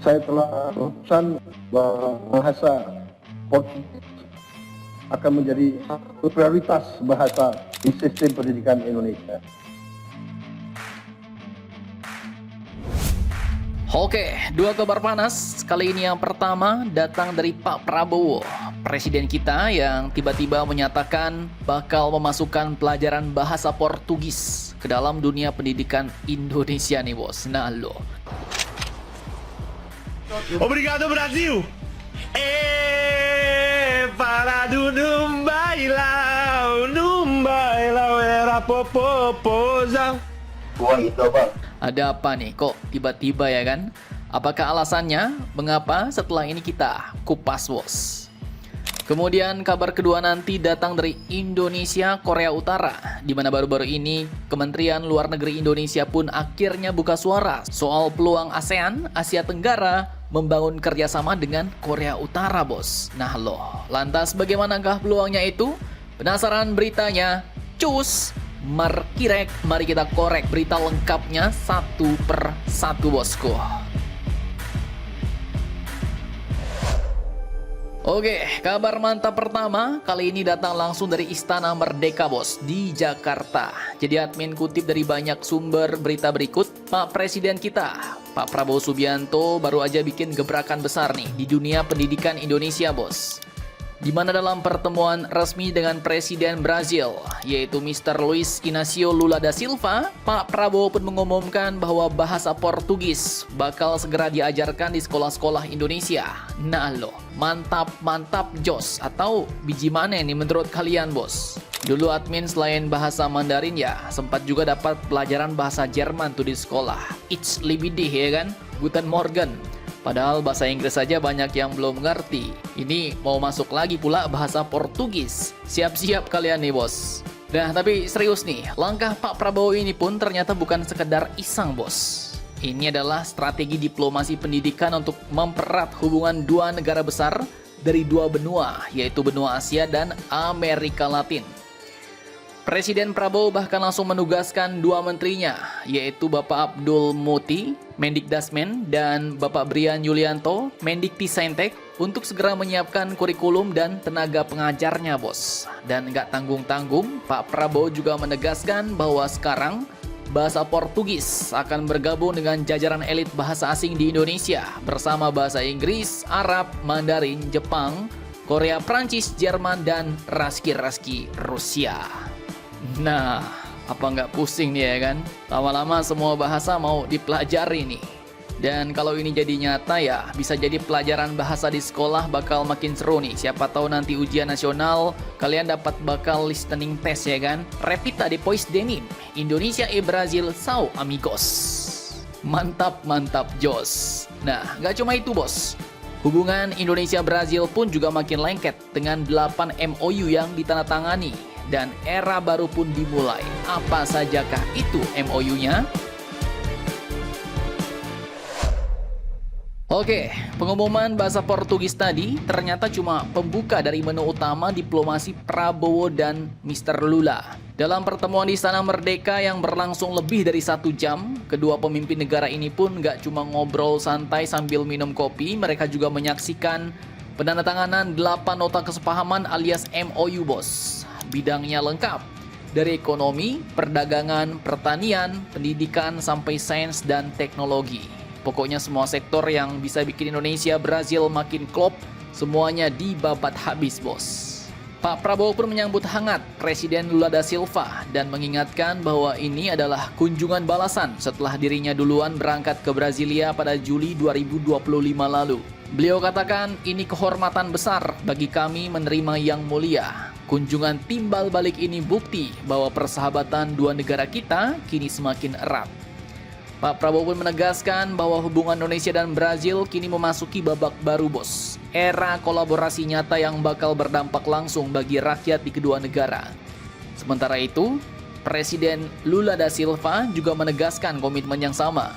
saya telah memutuskan bahwa bahasa Portugis akan menjadi prioritas bahasa di sistem pendidikan Indonesia. Oke, dua kabar panas. Kali ini yang pertama datang dari Pak Prabowo, presiden kita yang tiba-tiba menyatakan bakal memasukkan pelajaran bahasa Portugis ke dalam dunia pendidikan Indonesia nih bos. Nah lo. Obrigado Brasil! Parado num bailau era popopozão. Wah, itu apa? Ada apa nih kok tiba-tiba ya kan? Apakah alasannya? Mengapa? Setelah ini kita kupas bos. Kemudian kabar kedua nanti datang dari Indonesia Korea Utara, di mana baru-baru ini Kementerian Luar Negeri Indonesia pun akhirnya buka suara soal peluang ASEAN Asia Tenggara membangun kerjasama dengan Korea Utara bos. Nah loh, lantas bagaimanakah peluangnya itu? Penasaran beritanya? Cus! Mari kita korek berita lengkapnya satu per satu bosku. Oke, kabar mantap pertama kali ini datang langsung dari Istana Merdeka bos di Jakarta. Jadi admin kutip dari banyak sumber berita berikut, Pak Presiden kita, Pak Prabowo Subianto baru aja bikin gebrakan besar nih di dunia pendidikan Indonesia bos. Di mana dalam pertemuan resmi dengan Presiden Brazil, yaitu Mr. Luiz Inácio Lula da Silva, Pak Prabowo pun mengumumkan bahwa bahasa Portugis bakal segera diajarkan di sekolah-sekolah Indonesia. Nah lo, mantap jos, atau biji mana nih menurut kalian bos? Dulu admin selain bahasa Mandarin ya, sempat juga dapat pelajaran bahasa Jerman tuh di sekolah. Ich liebe dich ya kan? Guten Morgen. Padahal bahasa Inggris saja banyak yang belum ngerti. Ini mau masuk lagi pula bahasa Portugis. Siap-siap kalian nih bos. Nah tapi serius nih, langkah Pak Prabowo ini pun ternyata bukan sekedar iseng bos. Ini adalah strategi diplomasi pendidikan untuk mempererat hubungan dua negara besar dari dua benua, yaitu benua Asia dan Amerika Latin. Presiden Prabowo bahkan langsung menugaskan dua menterinya, yaitu Bapak Abdul Muti, Mendikdasmen, dan Bapak Brian Yulianto, Mendiktissaintek, untuk segera menyiapkan kurikulum dan tenaga pengajarnya, bos. Dan nggak tanggung-tanggung, Pak Prabowo juga menegaskan bahwa sekarang bahasa Portugis akan bergabung dengan jajaran elit bahasa asing di Indonesia bersama bahasa Inggris, Arab, Mandarin, Jepang, Korea, Prancis, Jerman, dan raski-raski Rusia. Nah, apa nggak pusing nih ya kan? Lama-lama semua bahasa mau dipelajari nih. Dan kalau ini jadi nyata ya, bisa jadi pelajaran bahasa di sekolah bakal makin seru nih. Siapa tahu nanti ujian nasional kalian dapat bakal listening test ya kan? Repita depois de mim, Indonesia e Brasil são amigos. Mantap jos. Nah, nggak cuma itu bos. Hubungan Indonesia-Brazil pun juga makin lengket dengan 8 MOU yang ditandatangani. Dan era baru pun dimulai. Apa sajakah itu MOU-nya? Oke, pengumuman bahasa Portugis tadi ternyata cuma pembuka dari menu utama diplomasi Prabowo dan Mr. Lula. Dalam pertemuan di Istana Merdeka yang berlangsung lebih dari 1 jam, kedua pemimpin negara ini pun nggak cuma ngobrol santai sambil minum kopi, mereka juga menyaksikan penandatanganan 8 nota kesepahaman alias MOU bos. Bidangnya lengkap, dari ekonomi, perdagangan, pertanian, pendidikan, sampai sains dan teknologi. Pokoknya semua sektor yang bisa bikin Indonesia Brazil makin klop, semuanya dibabat habis bos. Pak Prabowo pun menyambut hangat Presiden Lula da Silva dan mengingatkan bahwa ini adalah kunjungan balasan setelah dirinya duluan berangkat ke Brasilia pada Juli 2025 lalu. Beliau katakan, ini kehormatan besar bagi kami menerima yang mulia. Kunjungan timbal balik ini bukti bahwa persahabatan dua negara kita kini semakin erat. Pak Prabowo pun menegaskan bahwa hubungan Indonesia dan Brazil kini memasuki babak baru bos. Era kolaborasi nyata yang bakal berdampak langsung bagi rakyat di kedua negara. Sementara itu, Presiden Lula da Silva juga menegaskan komitmen yang sama.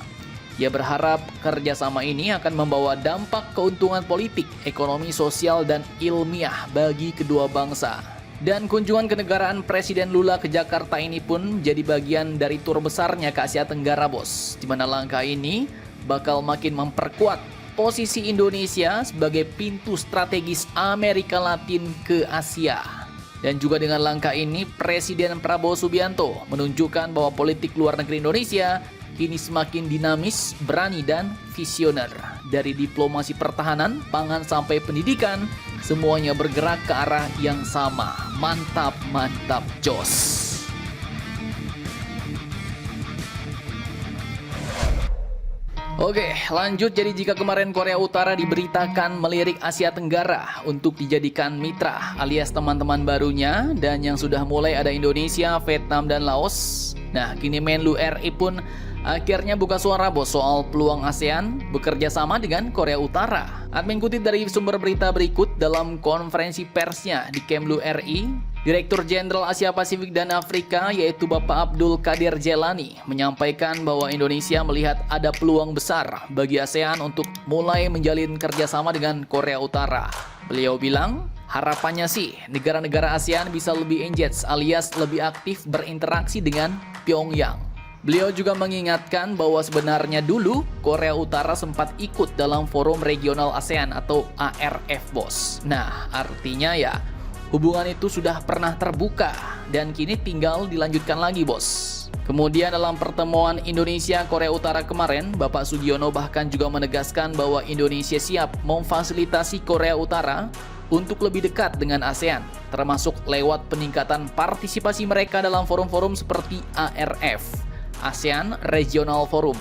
Ia berharap kerjasama ini akan membawa dampak keuntungan politik, ekonomi, sosial, dan ilmiah bagi kedua bangsa. Dan kunjungan kenegaraan Presiden Lula ke Jakarta ini pun jadi bagian dari tur besarnya ke Asia Tenggara bos. Di mana langkah ini bakal makin memperkuat posisi Indonesia sebagai pintu strategis Amerika Latin ke Asia. Dan juga dengan langkah ini, Presiden Prabowo Subianto menunjukkan bahwa politik luar negeri Indonesia kini semakin dinamis, berani, dan visioner. Dari diplomasi pertahanan, pangan, sampai pendidikan, semuanya bergerak ke arah yang sama. Mantap, mantap, jos. Oke, lanjut. Jadi jika kemarin Korea Utara diberitakan melirik Asia Tenggara untuk dijadikan mitra alias teman-teman barunya, dan yang sudah mulai ada Indonesia, Vietnam, dan Laos. Nah, kini Menlu RI pun akhirnya buka suara bos soal peluang ASEAN bekerja sama dengan Korea Utara. Admin kutip dari sumber berita berikut, dalam konferensi persnya di Kemlu RI, Direktur Jenderal Asia Pasifik dan Afrika yaitu Bapak Abdul Qadir Jelani menyampaikan bahwa Indonesia melihat ada peluang besar bagi ASEAN untuk mulai menjalin kerjasama dengan Korea Utara. Beliau bilang, harapannya sih negara-negara ASEAN bisa lebih engage alias lebih aktif berinteraksi dengan Pyongyang. Beliau juga mengingatkan bahwa sebenarnya dulu Korea Utara sempat ikut dalam forum regional ASEAN atau ARF bos. Nah, artinya ya hubungan itu sudah pernah terbuka dan kini tinggal dilanjutkan lagi bos. Kemudian dalam pertemuan Indonesia-Korea Utara kemarin, Bapak Sugiono bahkan juga menegaskan bahwa Indonesia siap memfasilitasi Korea Utara untuk lebih dekat dengan ASEAN, termasuk lewat peningkatan partisipasi mereka dalam forum-forum seperti ARF, ASEAN Regional Forum.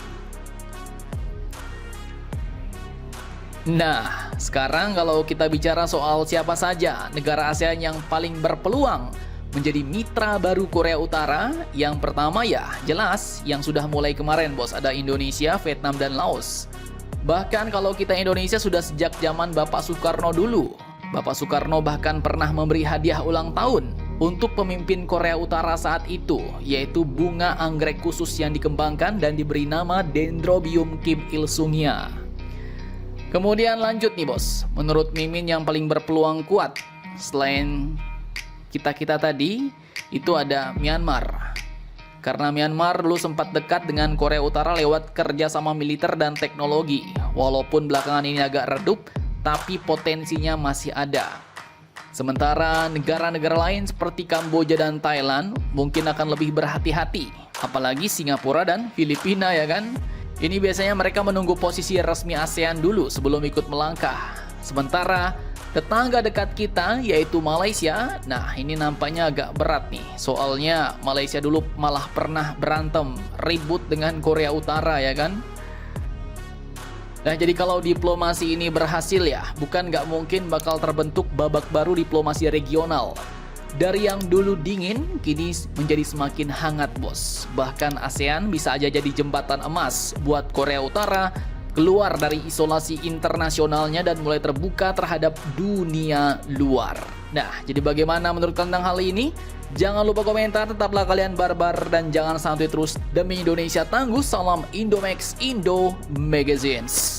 Nah, sekarang kalau kita bicara soal siapa saja negara ASEAN yang paling berpeluang menjadi mitra baru Korea Utara, yang pertama ya jelas yang sudah mulai kemarin bos, ada Indonesia, Vietnam, dan Laos. Bahkan kalau kita Indonesia sudah sejak zaman Bapak Soekarno dulu. Bapak Soekarno bahkan pernah memberi hadiah ulang tahun untuk pemimpin Korea Utara saat itu, yaitu bunga anggrek khusus yang dikembangkan dan diberi nama Dendrobium Kim Il Sungnya. Kemudian lanjut nih bos, menurut Mimin yang paling berpeluang kuat selain kita-kita tadi itu ada Myanmar. Karena Myanmar dulu sempat dekat dengan Korea Utara lewat kerjasama militer dan teknologi. Walaupun belakangan ini agak redup, tapi potensinya masih ada. Sementara negara-negara lain seperti Kamboja dan Thailand mungkin akan lebih berhati-hati. Apalagi Singapura dan Filipina ya kan? Ini biasanya mereka menunggu posisi resmi ASEAN dulu sebelum ikut melangkah. Sementara tetangga dekat kita yaitu Malaysia, nah ini nampaknya agak berat nih. Soalnya Malaysia dulu malah pernah berantem, ribut dengan Korea Utara ya kan. Nah jadi kalau diplomasi ini berhasil ya, bukan nggak mungkin bakal terbentuk babak baru diplomasi regional. Dari yang dulu dingin, kini menjadi semakin hangat bos. Bahkan ASEAN bisa aja jadi jembatan emas buat Korea Utara keluar dari isolasi internasionalnya dan mulai terbuka terhadap dunia luar. Nah, jadi bagaimana menurut tentang hal ini? Jangan lupa komentar, tetaplah kalian barbar, dan jangan santuy terus. Demi Indonesia tangguh, salam Indomax Indo Magazines.